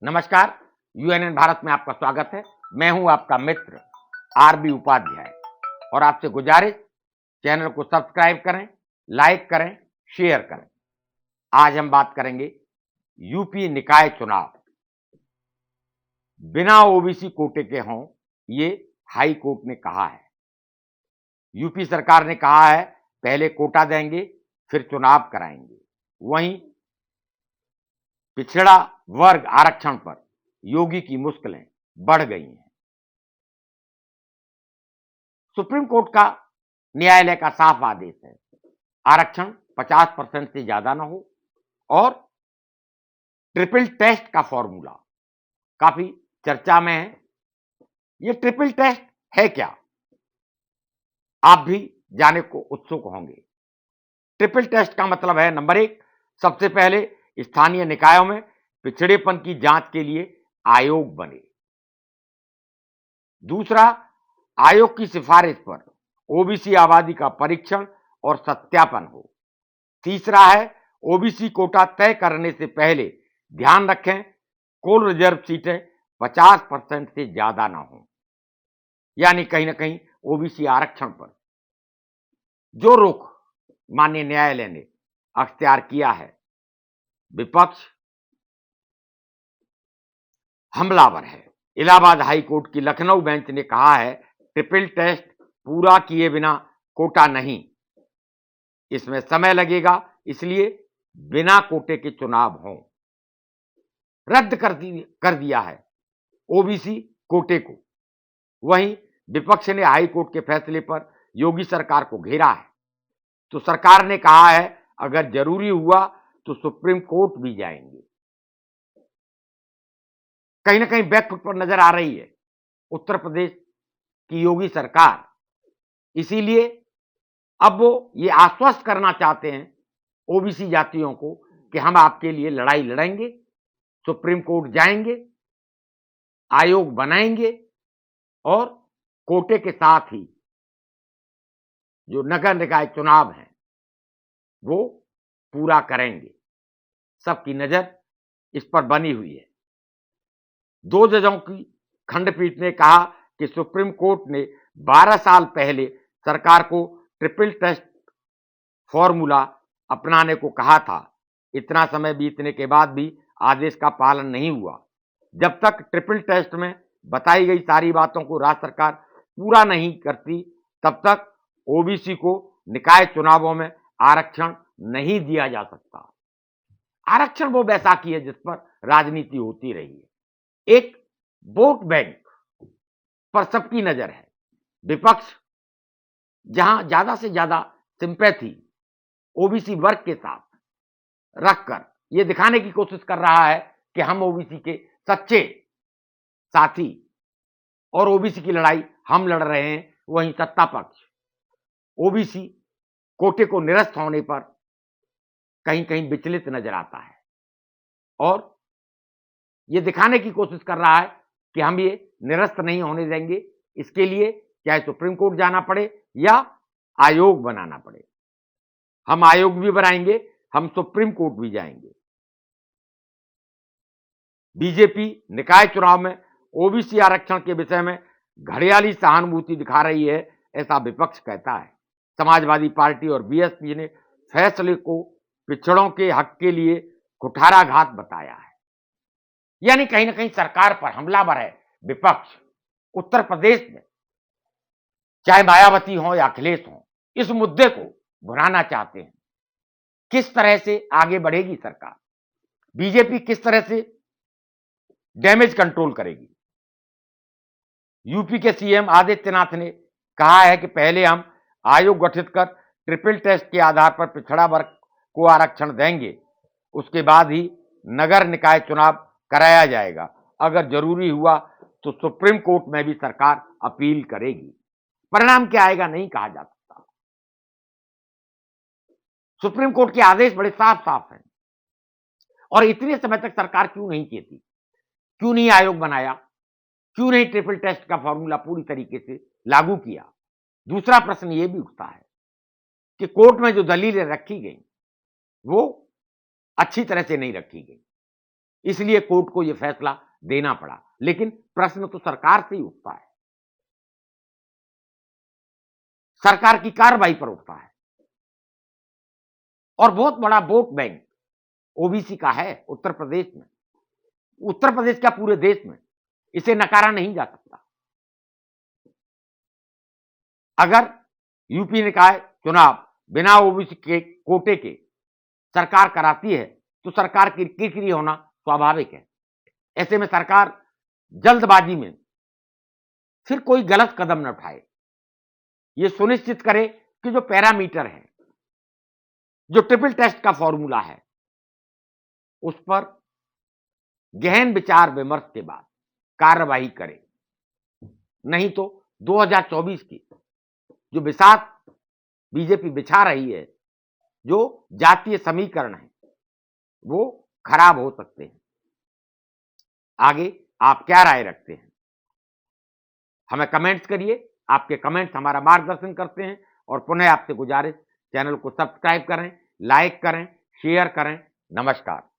नमस्कार, यूएनएन भारत में आपका स्वागत है। मैं हूं आपका मित्र आरबी उपाध्याय और आपसे गुजारिश, चैनल को सब्सक्राइब करें, लाइक करें, शेयर करें। आज हम बात करेंगे यूपी निकाय चुनाव। बिना ओबीसी कोटे के हों, ये हाई कोर्ट ने कहा है। यूपी सरकार ने कहा है पहले कोटा देंगे फिर चुनाव कराएंगे। वहीं पिछड़ा वर्ग आरक्षण पर योगी की मुश्किलें बढ़ गई हैं। सुप्रीम कोर्ट का न्यायालय का साफ आदेश है, आरक्षण 50% से ज्यादा ना हो और ट्रिपल टेस्ट का फॉर्मूला काफी चर्चा में है। ये ट्रिपल टेस्ट है क्या, आप भी जानने को उत्सुक होंगे। ट्रिपल टेस्ट का मतलब है, नंबर 1, सबसे पहले स्थानीय निकायों में पिछड़ेपन की जांच के लिए आयोग बने। दूसरा, आयोग की सिफारिश पर ओबीसी आबादी का परीक्षण और सत्यापन हो। तीसरा है, ओबीसी कोटा तय करने से पहले ध्यान रखें कुल रिजर्व सीटें 50% से ज्यादा ना हो। यानी कहीं ना कहीं ओबीसी आरक्षण पर जो रोक माननीय न्यायालय ने अख्तियार किया है, विपक्ष हमलावर है। इलाहाबाद हाई कोर्ट की लखनऊ बेंच ने कहा है ट्रिपल टेस्ट पूरा किए बिना कोटा नहीं, इसमें समय लगेगा, इसलिए बिना कोटे के चुनाव हों। रद्द कर दिया है ओबीसी कोटे को। वहीं विपक्ष ने हाई कोर्ट के फैसले पर योगी सरकार को घेरा है, तो सरकार ने कहा है अगर जरूरी हुआ तो सुप्रीम कोर्ट भी जाएंगे। कहीं ना कहीं बैकफुट पर नजर आ रही है उत्तर प्रदेश की योगी सरकार। इसीलिए अब वो ये आश्वस्त करना चाहते हैं ओबीसी जातियों को कि हम आपके लिए लड़ाई लड़ेंगे, सुप्रीम कोर्ट जाएंगे, आयोग बनाएंगे और कोटे के साथ ही जो नगर निकाय चुनाव है वो पूरा करेंगे। सबकी नजर इस पर बनी हुई है। 2 जजों की खंडपीठ ने कहा कि सुप्रीम कोर्ट ने 12 साल पहले सरकार को ट्रिपल टेस्ट फॉर्मूला अपनाने को कहा था। इतना समय बीतने के बाद भी आदेश का पालन नहीं हुआ। जब तक ट्रिपल टेस्ट में बताई गई सारी बातों को राज्य सरकार पूरा नहीं करती, तब तक ओबीसी को निकाय चुनावों में आरक्षण नहीं दिया जा सकता। आरक्षण वो बैसाखी है जिस पर राजनीति होती रही है। एक वोट बैंक पर सबकी नजर है। विपक्ष जहां ज्यादा से ज्यादा सिंपैथी ओबीसी वर्ग के साथ रखकर यह दिखाने की कोशिश कर रहा है कि हम ओबीसी के सच्चे साथी और ओबीसी की लड़ाई हम लड़ रहे हैं, वहीं सत्ता पक्ष ओबीसी कोटे को निरस्त होने पर कहीं कहीं विचलित नजर आता है और यह दिखाने की कोशिश कर रहा है कि हम ये निरस्त नहीं होने देंगे। इसके लिए चाहे सुप्रीम कोर्ट जाना पड़े या आयोग बनाना पड़े, हम आयोग भी बनाएंगे, हम सुप्रीम कोर्ट भी जाएंगे। बीजेपी निकाय चुनाव में ओबीसी आरक्षण के विषय में घड़ियाली सहानुभूति दिखा रही है, ऐसा विपक्ष कहता है। समाजवादी पार्टी और बीएसपी ने फैसले को पिछड़ों के हक के लिए कुठाराघात बताया है। यानी कहीं ना कहीं सरकार पर हमलावर है विपक्ष। उत्तर प्रदेश में चाहे मायावती हो या अखिलेश हो, इस मुद्दे को भुनाना चाहते हैं। किस तरह से आगे बढ़ेगी सरकार, बीजेपी किस तरह से डैमेज कंट्रोल करेगी। यूपी के सीएम आदित्यनाथ ने कहा है कि पहले हम आयोग गठित कर ट्रिपल टेस्ट के आधार पर पिछड़ा वर्ग को आरक्षण देंगे, उसके बाद ही नगर निकाय चुनाव कराया जाएगा। अगर जरूरी हुआ तो सुप्रीम कोर्ट में भी सरकार अपील करेगी। परिणाम क्या आएगा नहीं कहा जा सकता। सुप्रीम कोर्ट के आदेश बड़े साफ साफ हैं और इतने समय तक सरकार क्यों नहीं कहती, क्यों नहीं आयोग बनाया, क्यों नहीं ट्रिपल टेस्ट का फॉर्मूला पूरी तरीके से लागू किया। दूसरा प्रश्न यह भी उठता है कि कोर्ट में जो दलीलें रखी गई वो अच्छी तरह से नहीं रखी गई। इसलिए कोर्ट को यह फैसला देना पड़ा। लेकिन प्रश्न तो सरकार से ही उठता है, सरकार की कार्रवाई पर उठता है। और बहुत बड़ा वोट बैंक ओबीसी का है उत्तर प्रदेश में, उत्तर प्रदेश क्या पूरे देश में, इसे नकारा नहीं जा सकता। अगर यूपी निकाय चुनाव बिना ओबीसी के कोटे के सरकार कराती है तो सरकार की किरकिरी होना स्वाभाविक है। ऐसे में सरकार जल्दबाजी में फिर कोई गलत कदम न उठाए, यह सुनिश्चित करे कि जो पैरामीटर है, जो ट्रिपल टेस्ट का फॉर्मूला है, उस पर गहन विचार विमर्श के बाद कार्रवाई करे। नहीं तो 2024 की जो बिसात बीजेपी बिछा रही है, जो जातीय समीकरण है, वो खराब हो सकते हैं। आगे आप क्या राय रखते हैं, हमें कमेंट्स करिए। आपके कमेंट्स हमारा मार्गदर्शन करते हैं। और पुनः आपसे गुजारिश, चैनल को सब्सक्राइब करें, लाइक करें, शेयर करें। नमस्कार।